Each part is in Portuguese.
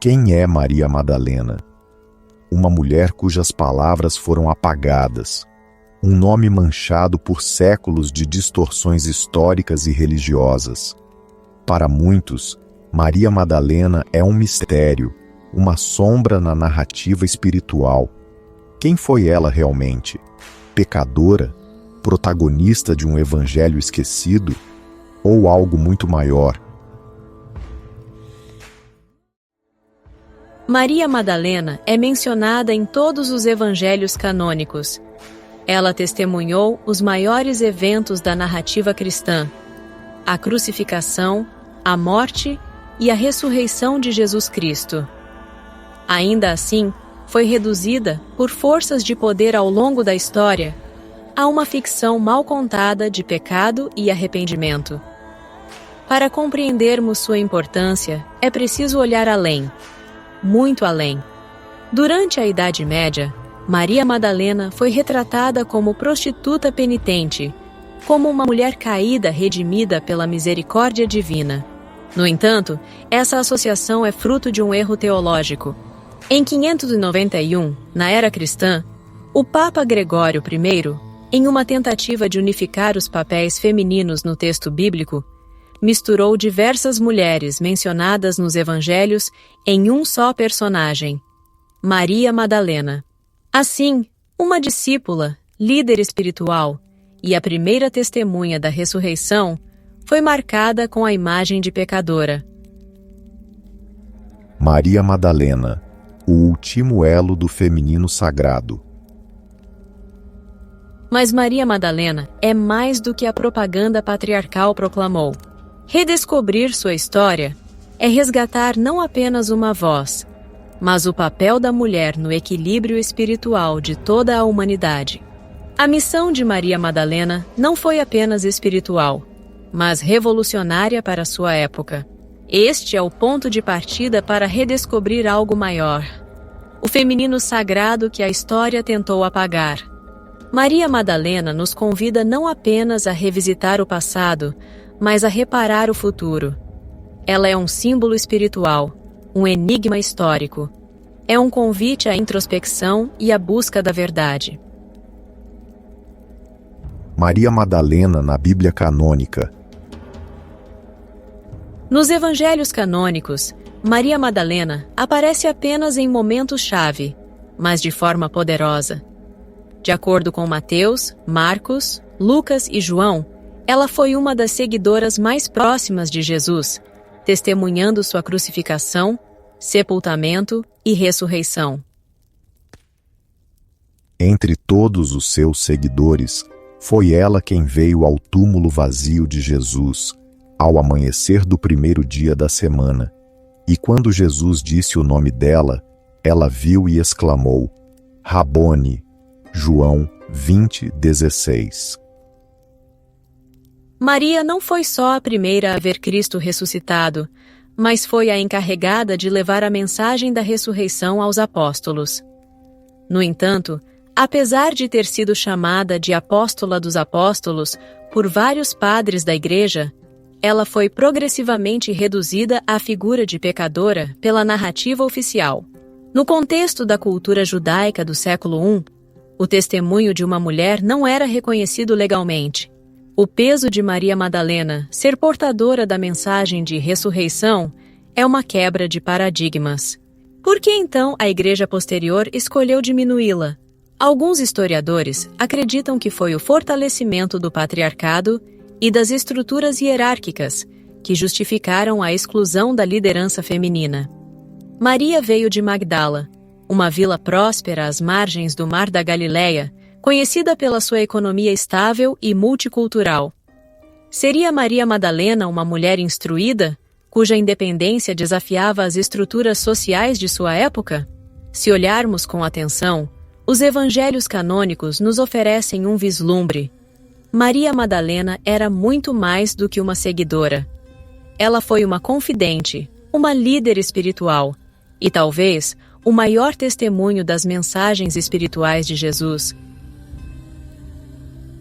Quem é Maria Madalena? Uma mulher cujas palavras foram apagadas, um nome manchado por séculos de distorções históricas e religiosas. Para muitos, Maria Madalena é um mistério, uma sombra na narrativa espiritual. Quem foi ela realmente? Pecadora? Protagonista de um evangelho esquecido? Ou algo muito maior? Maria Madalena é mencionada em todos os evangelhos canônicos. Ela testemunhou os maiores eventos da narrativa cristã: a crucificação, a morte e a ressurreição de Jesus Cristo. Ainda assim, foi reduzida, por forças de poder ao longo da história, a uma ficção mal contada de pecado e arrependimento. Para compreendermos sua importância, é preciso olhar além, muito além. Durante a Idade Média, Maria Madalena foi retratada como prostituta penitente, como uma mulher caída redimida pela misericórdia divina. No entanto, essa associação é fruto de um erro teológico. Em 591, na era cristã, o Papa Gregório I, em uma tentativa de unificar os papéis femininos no texto bíblico, misturou diversas mulheres mencionadas nos evangelhos em um só personagem, Maria Madalena. Assim, uma discípula, líder espiritual e a primeira testemunha da ressurreição foi marcada com a imagem de pecadora. Maria Madalena, o último elo do feminino sagrado. Mas Maria Madalena é mais do que a propaganda patriarcal proclamou. Redescobrir sua história é resgatar não apenas uma voz, mas o papel da mulher no equilíbrio espiritual de toda a humanidade. A missão de Maria Madalena não foi apenas espiritual, mas revolucionária para sua época. Este é o ponto de partida para redescobrir algo maior: o feminino sagrado que a história tentou apagar. Maria Madalena nos convida não apenas a revisitar o passado, mas a reparar o futuro. Ela é um símbolo espiritual, um enigma histórico. É um convite à introspecção e à busca da verdade. Maria Madalena na Bíblia canônica. Nos evangelhos canônicos, Maria Madalena aparece apenas em momentos-chave, mas de forma poderosa. De acordo com Mateus, Marcos, Lucas e João, ela foi uma das seguidoras mais próximas de Jesus, testemunhando sua crucificação, sepultamento e ressurreição. Entre todos os seus seguidores, foi ela quem veio ao túmulo vazio de Jesus, ao amanhecer do primeiro dia da semana. E quando Jesus disse o nome dela, ela viu e exclamou: Rabone. João 20:16. Maria não foi só a primeira a ver Cristo ressuscitado, mas foi a encarregada de levar a mensagem da ressurreição aos apóstolos. No entanto, apesar de ter sido chamada de apóstola dos apóstolos por vários padres da Igreja, ela foi progressivamente reduzida à figura de pecadora pela narrativa oficial. No contexto da cultura judaica do século I, o testemunho de uma mulher não era reconhecido legalmente. O peso de Maria Madalena ser portadora da mensagem de ressurreição é uma quebra de paradigmas. Por que então a Igreja posterior escolheu diminuí-la? Alguns historiadores acreditam que foi o fortalecimento do patriarcado e das estruturas hierárquicas que justificaram a exclusão da liderança feminina. Maria veio de Magdala, uma vila próspera às margens do Mar da Galileia, conhecida pela sua economia estável e multicultural. Seria Maria Madalena uma mulher instruída, cuja independência desafiava as estruturas sociais de sua época? Se olharmos com atenção, os evangelhos canônicos nos oferecem um vislumbre. Maria Madalena era muito mais do que uma seguidora. Ela foi uma confidente, uma líder espiritual e, talvez, o maior testemunho das mensagens espirituais de Jesus.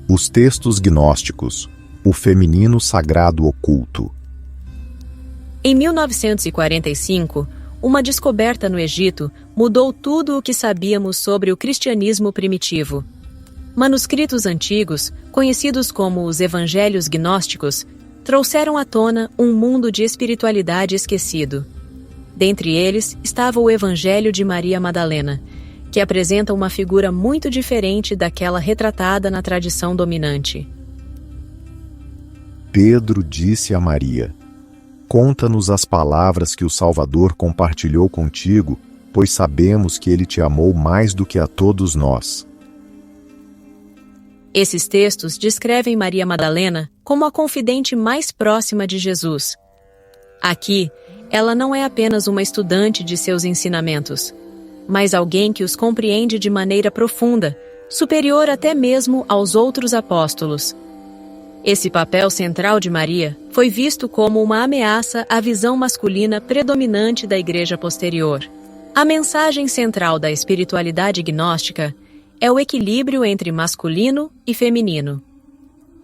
Os textos gnósticos, o feminino sagrado oculto. Em 1945, uma descoberta no Egito mudou tudo o que sabíamos sobre o cristianismo primitivo. Manuscritos antigos, conhecidos como os Evangelhos Gnósticos, trouxeram à tona um mundo de espiritualidade esquecido. Dentre eles estava o Evangelho de Maria Madalena, que apresenta uma figura muito diferente daquela retratada na tradição dominante. Pedro disse a Maria: "Conta-nos as palavras que o Salvador compartilhou contigo, pois sabemos que ele te amou mais do que a todos nós." Esses textos descrevem Maria Madalena como a confidente mais próxima de Jesus. Aqui, ela não é apenas uma estudante de seus ensinamentos, mas alguém que os compreende de maneira profunda, superior até mesmo aos outros apóstolos. Esse papel central de Maria foi visto como uma ameaça à visão masculina predominante da Igreja posterior. A mensagem central da espiritualidade gnóstica é o equilíbrio entre masculino e feminino.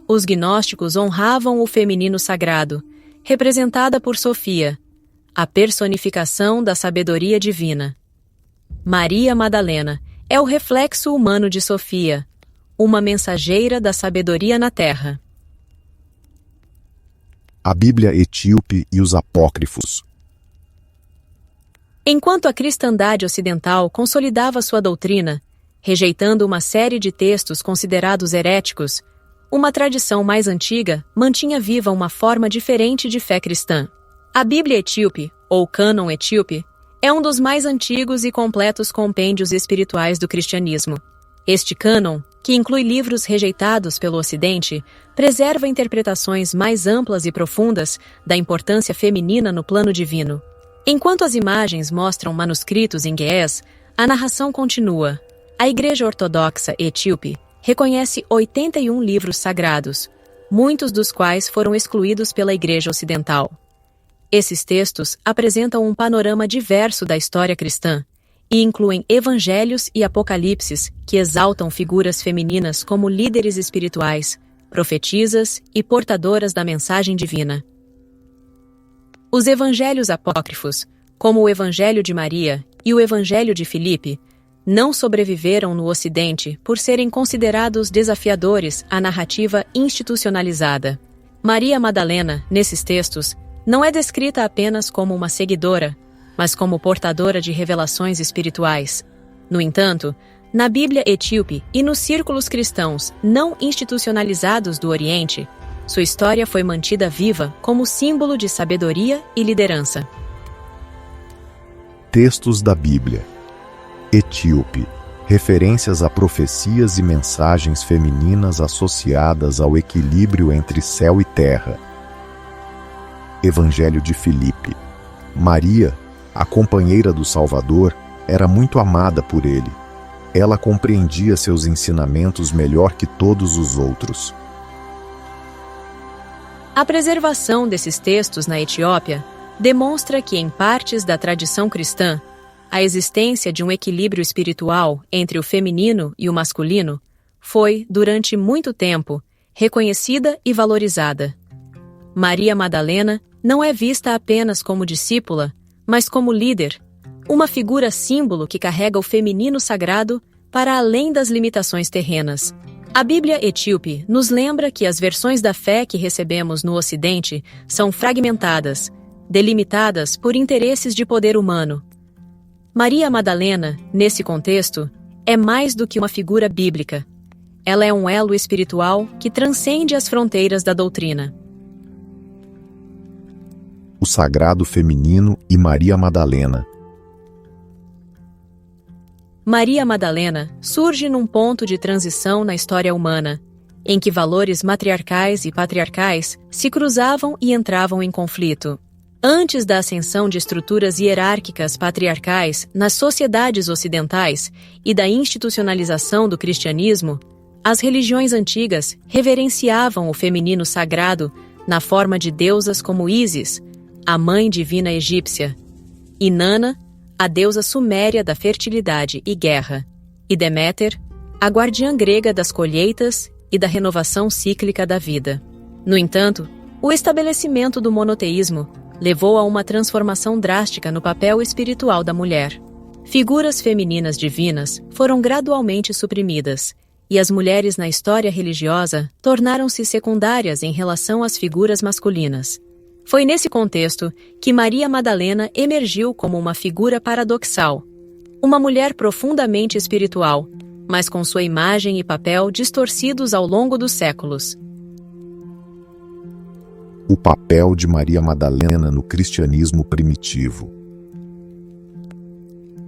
Os gnósticos honravam o feminino sagrado, representada por Sofia, a personificação da sabedoria divina. Maria Madalena é o reflexo humano de Sofia, uma mensageira da sabedoria na terra. A Bíblia etíope e os apócrifos. Enquanto a cristandade ocidental consolidava sua doutrina, rejeitando uma série de textos considerados heréticos, uma tradição mais antiga mantinha viva uma forma diferente de fé cristã. A Bíblia etíope, ou Cânon etíope, é um dos mais antigos e completos compêndios espirituais do cristianismo. Este cânon, que inclui livros rejeitados pelo Ocidente, preserva interpretações mais amplas e profundas da importância feminina no plano divino. Enquanto as imagens mostram manuscritos em ge'ez, a narração continua. A Igreja Ortodoxa Etíope reconhece 81 livros sagrados, muitos dos quais foram excluídos pela Igreja Ocidental. Esses textos apresentam um panorama diverso da história cristã e incluem evangelhos e apocalipses que exaltam figuras femininas como líderes espirituais, profetisas e portadoras da mensagem divina. Os evangelhos apócrifos, como o Evangelho de Maria e o Evangelho de Filipe, não sobreviveram no Ocidente por serem considerados desafiadores à narrativa institucionalizada. Maria Madalena, nesses textos, não é descrita apenas como uma seguidora, mas como portadora de revelações espirituais. No entanto, na Bíblia etíope e nos círculos cristãos não institucionalizados do Oriente, sua história foi mantida viva como símbolo de sabedoria e liderança. Textos da Bíblia. Etíope. Referências a profecias e mensagens femininas associadas ao equilíbrio entre céu e terra. Evangelho de Filipe. Maria, a companheira do Salvador, era muito amada por ele. Ela compreendia seus ensinamentos melhor que todos os outros. A preservação desses textos na Etiópia demonstra que, em partes da tradição cristã, a existência de um equilíbrio espiritual entre o feminino e o masculino foi, durante muito tempo, reconhecida e valorizada. Maria Madalena não é vista apenas como discípula, mas como líder, uma figura símbolo que carrega o feminino sagrado para além das limitações terrenas. A Bíblia etíope nos lembra que as versões da fé que recebemos no Ocidente são fragmentadas, delimitadas por interesses de poder humano. Maria Madalena, nesse contexto, é mais do que uma figura bíblica. Ela é um elo espiritual que transcende as fronteiras da doutrina. O sagrado feminino e Maria Madalena. Maria Madalena surge num ponto de transição na história humana, em que valores matriarcais e patriarcais se cruzavam e entravam em conflito. Antes da ascensão de estruturas hierárquicas patriarcais nas sociedades ocidentais e da institucionalização do cristianismo, as religiões antigas reverenciavam o feminino sagrado na forma de deusas como Ísis, a mãe divina egípcia, Inanna, a deusa suméria da fertilidade e guerra, e Deméter, a guardiã grega das colheitas e da renovação cíclica da vida. No entanto, o estabelecimento do monoteísmo levou a uma transformação drástica no papel espiritual da mulher. Figuras femininas divinas foram gradualmente suprimidas, e as mulheres na história religiosa tornaram-se secundárias em relação às figuras masculinas. Foi nesse contexto que Maria Madalena emergiu como uma figura paradoxal, uma mulher profundamente espiritual, mas com sua imagem e papel distorcidos ao longo dos séculos. O papel de Maria Madalena no cristianismo primitivo.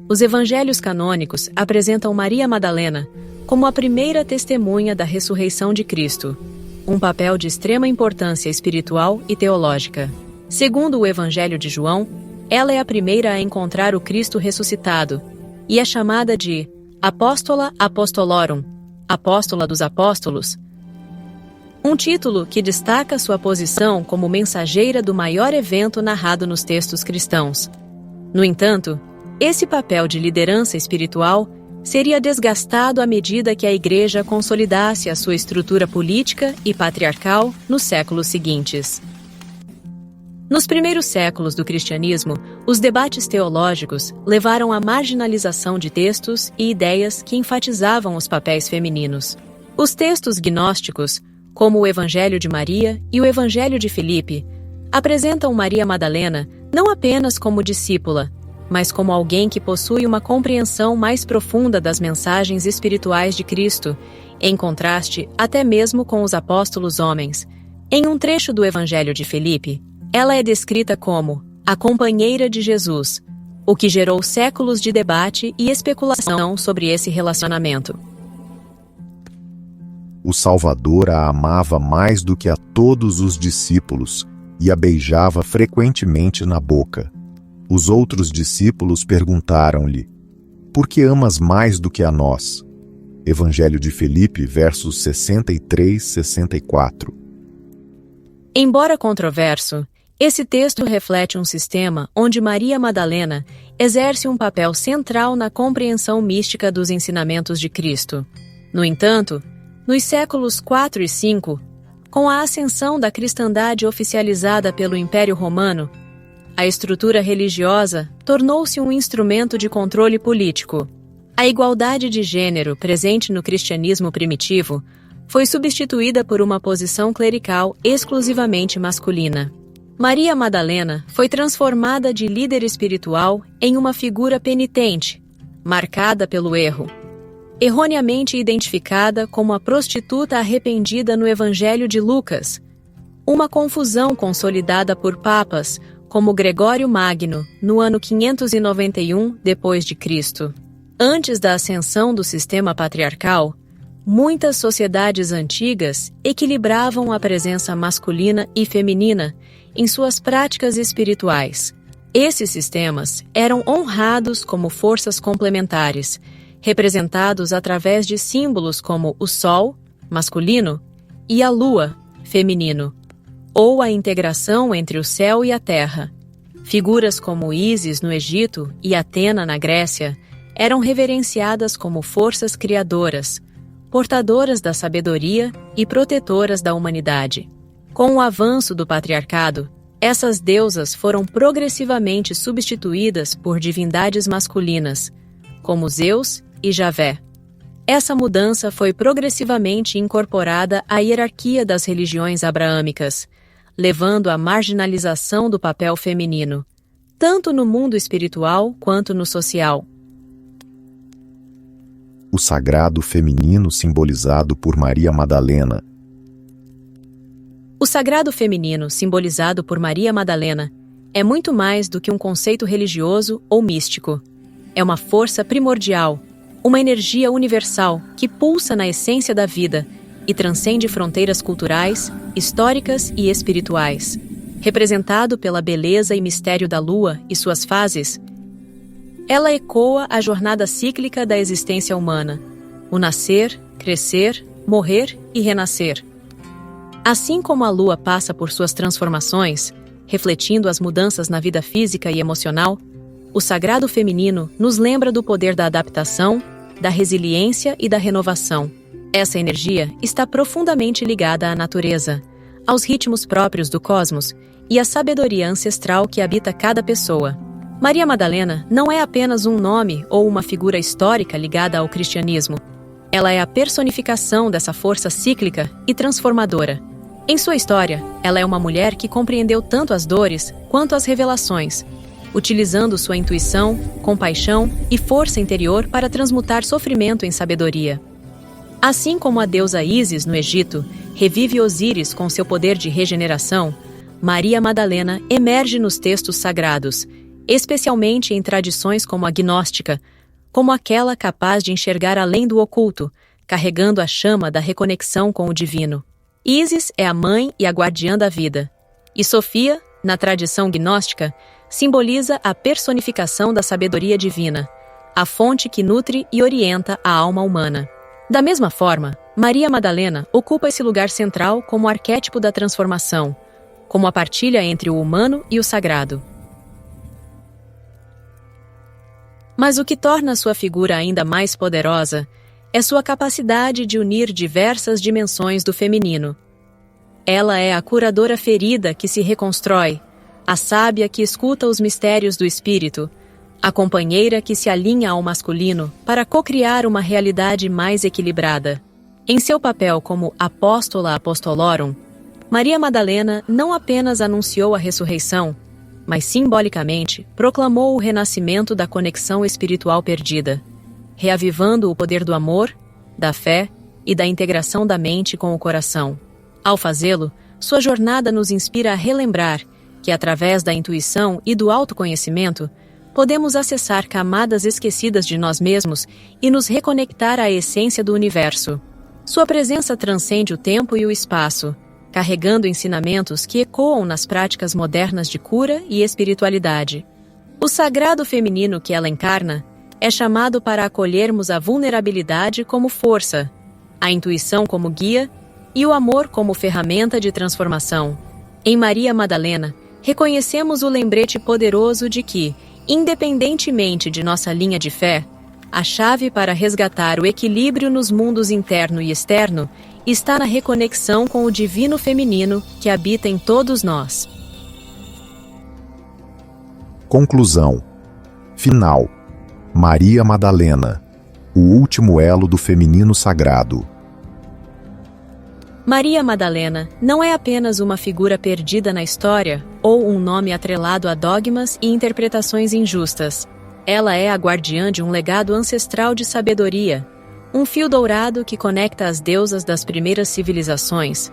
Os evangelhos canônicos apresentam Maria Madalena como a primeira testemunha da ressurreição de Cristo, um papel de extrema importância espiritual e teológica. Segundo o Evangelho de João, ela é a primeira a encontrar o Cristo ressuscitado e é chamada de Apóstola Apostolorum, Apóstola dos Apóstolos, um título que destaca sua posição como mensageira do maior evento narrado nos textos cristãos. No entanto, esse papel de liderança espiritual seria desgastado à medida que a Igreja consolidasse a sua estrutura política e patriarcal nos séculos seguintes. Nos primeiros séculos do cristianismo, os debates teológicos levaram à marginalização de textos e ideias que enfatizavam os papéis femininos. Os textos gnósticos, como o Evangelho de Maria e o Evangelho de Filipe, apresentam Maria Madalena não apenas como discípula, mas como alguém que possui uma compreensão mais profunda das mensagens espirituais de Cristo, em contraste até mesmo com os apóstolos homens. Em um trecho do Evangelho de Filipe, ela é descrita como a companheira de Jesus, o que gerou séculos de debate e especulação sobre esse relacionamento. O Salvador a amava mais do que a todos os discípulos e a beijava frequentemente na boca. Os outros discípulos perguntaram-lhe: por que amas mais do que a nós? Evangelho de Filipe, versos 63 e 64. Embora controverso, esse texto reflete um sistema onde Maria Madalena exerce um papel central na compreensão mística dos ensinamentos de Cristo. No entanto, nos séculos 4 e 5, com a ascensão da cristandade oficializada pelo Império Romano, a estrutura religiosa tornou-se um instrumento de controle político. A igualdade de gênero presente no cristianismo primitivo foi substituída por uma posição clerical exclusivamente masculina. Maria Madalena foi transformada de líder espiritual em uma figura penitente, marcada pelo erro. Erroneamente identificada como a prostituta arrependida no Evangelho de Lucas, uma confusão consolidada por papas como Gregório Magno, no ano 591 d.C. Antes da ascensão do sistema patriarcal, muitas sociedades antigas equilibravam a presença masculina e feminina em suas práticas espirituais. Esses sistemas eram honrados como forças complementares, representados através de símbolos como o Sol, masculino, e a Lua, feminino, ou a integração entre o céu e a terra. Figuras como Ísis no Egito e Atena na Grécia eram reverenciadas como forças criadoras, portadoras da sabedoria e protetoras da humanidade. Com o avanço do patriarcado, essas deusas foram progressivamente substituídas por divindades masculinas, como Zeus e Javé. Essa mudança foi progressivamente incorporada à hierarquia das religiões abraâmicas, levando à marginalização do papel feminino, tanto no mundo espiritual quanto no social. O sagrado feminino simbolizado por Maria Madalena. O sagrado feminino simbolizado por Maria Madalena é muito mais do que um conceito religioso ou místico. É uma força primordial, uma energia universal que pulsa na essência da vida e transcende fronteiras culturais, históricas e espirituais. Representado pela beleza e mistério da lua e suas fases, ela ecoa a jornada cíclica da existência humana, o nascer, crescer, morrer e renascer. Assim como a lua passa por suas transformações, refletindo as mudanças na vida física e emocional, o sagrado feminino nos lembra do poder da adaptação, da resiliência e da renovação. Essa energia está profundamente ligada à natureza, aos ritmos próprios do cosmos e à sabedoria ancestral que habita cada pessoa. Maria Madalena não é apenas um nome ou uma figura histórica ligada ao cristianismo. Ela é a personificação dessa força cíclica e transformadora. Em sua história, ela é uma mulher que compreendeu tanto as dores quanto as revelações, utilizando sua intuição, compaixão e força interior para transmutar sofrimento em sabedoria. Assim como a deusa Ísis no Egito revive Osíris com seu poder de regeneração, Maria Madalena emerge nos textos sagrados, especialmente em tradições como a gnóstica, como aquela capaz de enxergar além do oculto, carregando a chama da reconexão com o divino. Ísis é a mãe e a guardiã da vida, e Sofia, na tradição gnóstica, simboliza a personificação da sabedoria divina, a fonte que nutre e orienta a alma humana. Da mesma forma, Maria Madalena ocupa esse lugar central como arquétipo da transformação, como a partilha entre o humano e o sagrado. Mas o que torna sua figura ainda mais poderosa é sua capacidade de unir diversas dimensões do feminino. Ela é a curadora ferida que se reconstrói, a sábia que escuta os mistérios do espírito, a companheira que se alinha ao masculino para cocriar uma realidade mais equilibrada. Em seu papel como apóstola apostolorum, Maria Madalena não apenas anunciou a ressurreição, mas simbolicamente proclamou o renascimento da conexão espiritual perdida, reavivando o poder do amor, da fé e da integração da mente com o coração. Ao fazê-lo, sua jornada nos inspira a relembrar que, através da intuição e do autoconhecimento, podemos acessar camadas esquecidas de nós mesmos e nos reconectar à essência do universo. Sua presença transcende o tempo e o espaço, carregando ensinamentos que ecoam nas práticas modernas de cura e espiritualidade. O sagrado feminino que ela encarna é chamado para acolhermos a vulnerabilidade como força, a intuição como guia e o amor como ferramenta de transformação. Em Maria Madalena, reconhecemos o lembrete poderoso de que, independentemente de nossa linha de fé, a chave para resgatar o equilíbrio nos mundos interno e externo está na reconexão com o divino feminino que habita em todos nós. Conclusão. Final. Maria Madalena, o último elo do feminino sagrado. Maria Madalena não é apenas uma figura perdida na história ou um nome atrelado a dogmas e interpretações injustas. Ela é a guardiã de um legado ancestral de sabedoria, um fio dourado que conecta as deusas das primeiras civilizações,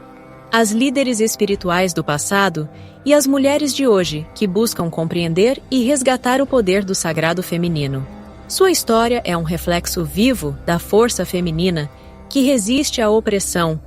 as líderes espirituais do passado e as mulheres de hoje que buscam compreender e resgatar o poder do sagrado feminino. Sua história é um reflexo vivo da força feminina que resiste à opressão,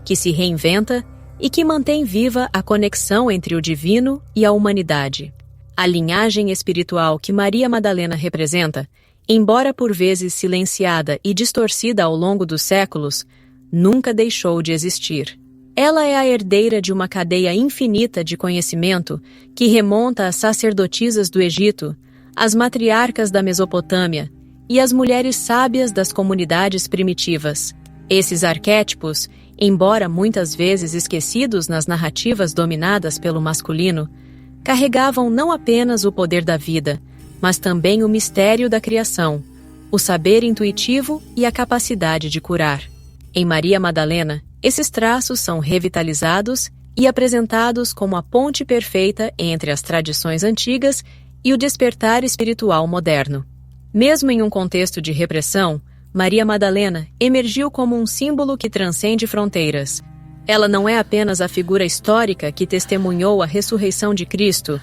que se reinventa e que mantém viva a conexão entre o divino e a humanidade. A linhagem espiritual que Maria Madalena representa, embora por vezes silenciada e distorcida ao longo dos séculos, nunca deixou de existir. Ela é a herdeira de uma cadeia infinita de conhecimento que remonta às sacerdotisas do Egito, às matriarcas da Mesopotâmia e às mulheres sábias das comunidades primitivas. Esses arquétipos, embora muitas vezes esquecidos nas narrativas dominadas pelo masculino, carregavam não apenas o poder da vida, mas também o mistério da criação, o saber intuitivo e a capacidade de curar. Em Maria Madalena, esses traços são revitalizados e apresentados como a ponte perfeita entre as tradições antigas e o despertar espiritual moderno. Mesmo em um contexto de repressão, Maria Madalena emergiu como um símbolo que transcende fronteiras. Ela não é apenas a figura histórica que testemunhou a ressurreição de Cristo.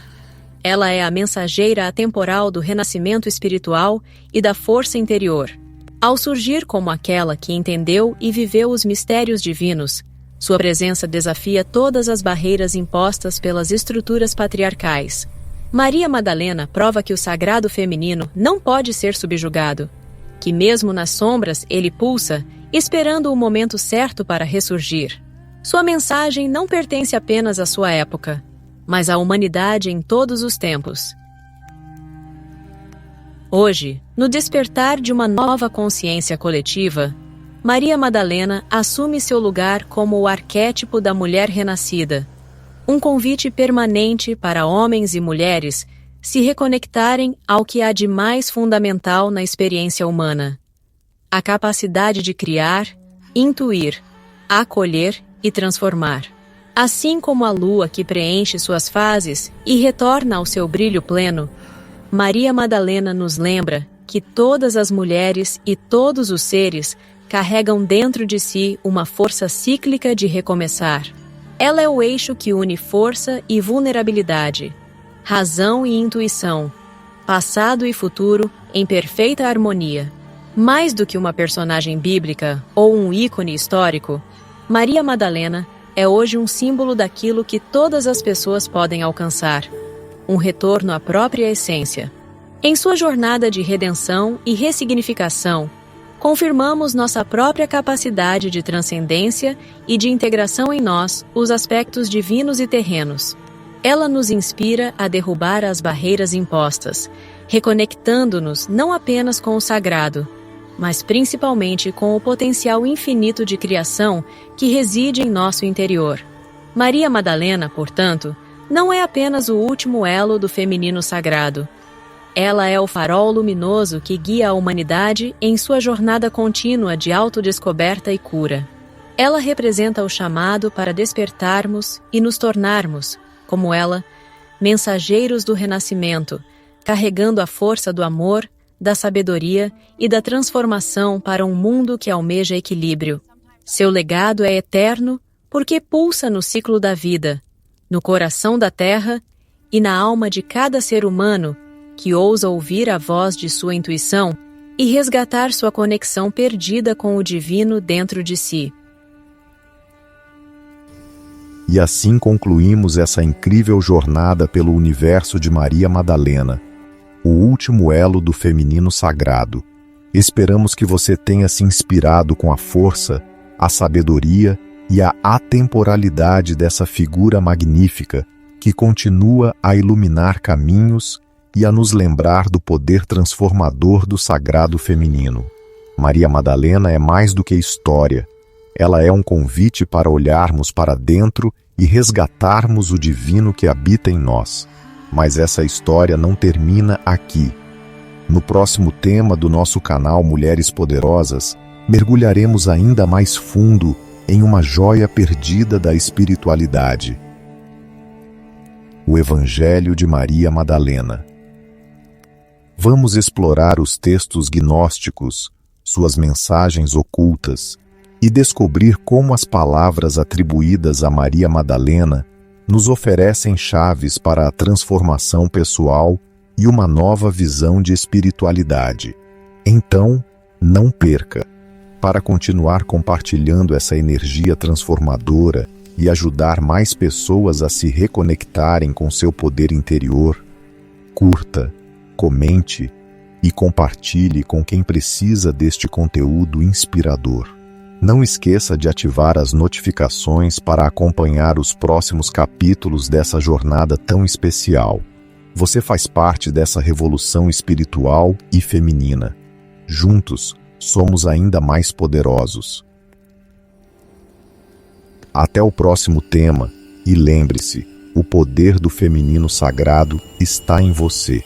Ela é a mensageira atemporal do renascimento espiritual e da força interior. Ao surgir como aquela que entendeu e viveu os mistérios divinos, sua presença desafia todas as barreiras impostas pelas estruturas patriarcais. Maria Madalena prova que o sagrado feminino não pode ser subjugado, que mesmo nas sombras ele pulsa, esperando o momento certo para ressurgir. Sua mensagem não pertence apenas à sua época, mas à humanidade em todos os tempos. Hoje, no despertar de uma nova consciência coletiva, Maria Madalena assume seu lugar como o arquétipo da mulher renascida, um convite permanente para homens e mulheres se reconectarem ao que há de mais fundamental na experiência humana: a capacidade de criar, intuir, acolher e transformar. Assim como a lua que preenche suas fases e retorna ao seu brilho pleno, Maria Madalena nos lembra que todas as mulheres e todos os seres carregam dentro de si uma força cíclica de recomeçar. Ela é o eixo que une força e vulnerabilidade, razão e intuição, passado e futuro em perfeita harmonia. Mais do que uma personagem bíblica ou um ícone histórico, Maria Madalena é hoje um símbolo daquilo que todas as pessoas podem alcançar: um retorno à própria essência. Em sua jornada de redenção e ressignificação, confirmamos nossa própria capacidade de transcendência e de integração em nós os aspectos divinos e terrenos. Ela nos inspira a derrubar as barreiras impostas, reconectando-nos não apenas com o sagrado, mas principalmente com o potencial infinito de criação que reside em nosso interior. Maria Madalena, portanto, não é apenas o último elo do feminino sagrado. Ela é o farol luminoso que guia a humanidade em sua jornada contínua de autodescoberta e cura. Ela representa o chamado para despertarmos e nos tornarmos, como ela, mensageiros do renascimento, carregando a força do amor, da sabedoria e da transformação para um mundo que almeja equilíbrio. Seu legado é eterno porque pulsa no ciclo da vida, no coração da terra e na alma de cada ser humano que ousa ouvir a voz de sua intuição e resgatar sua conexão perdida com o divino dentro de si. E assim concluímos essa incrível jornada pelo universo de Maria Madalena, o último elo do feminino sagrado. Esperamos que você tenha se inspirado com a força, a sabedoria e a atemporalidade dessa figura magnífica que continua a iluminar caminhos e a nos lembrar do poder transformador do sagrado feminino. Maria Madalena é mais do que história. Ela é um convite para olharmos para dentro e resgatarmos o divino que habita em nós. Mas essa história não termina aqui. No próximo tema do nosso canal Mulheres Poderosas, mergulharemos ainda mais fundo em uma joia perdida da espiritualidade: o Evangelho de Maria Madalena. Vamos explorar os textos gnósticos, suas mensagens ocultas, e descobrir como as palavras atribuídas a Maria Madalena nos oferecem chaves para a transformação pessoal e uma nova visão de espiritualidade. Então, não perca! Para continuar compartilhando essa energia transformadora e ajudar mais pessoas a se reconectarem com seu poder interior, curta, comente e compartilhe com quem precisa deste conteúdo inspirador. Não esqueça de ativar as notificações para acompanhar os próximos capítulos dessa jornada tão especial. Você faz parte dessa revolução espiritual e feminina. Juntos, somos ainda mais poderosos. Até o próximo tema, e lembre-se, o poder do feminino sagrado está em você.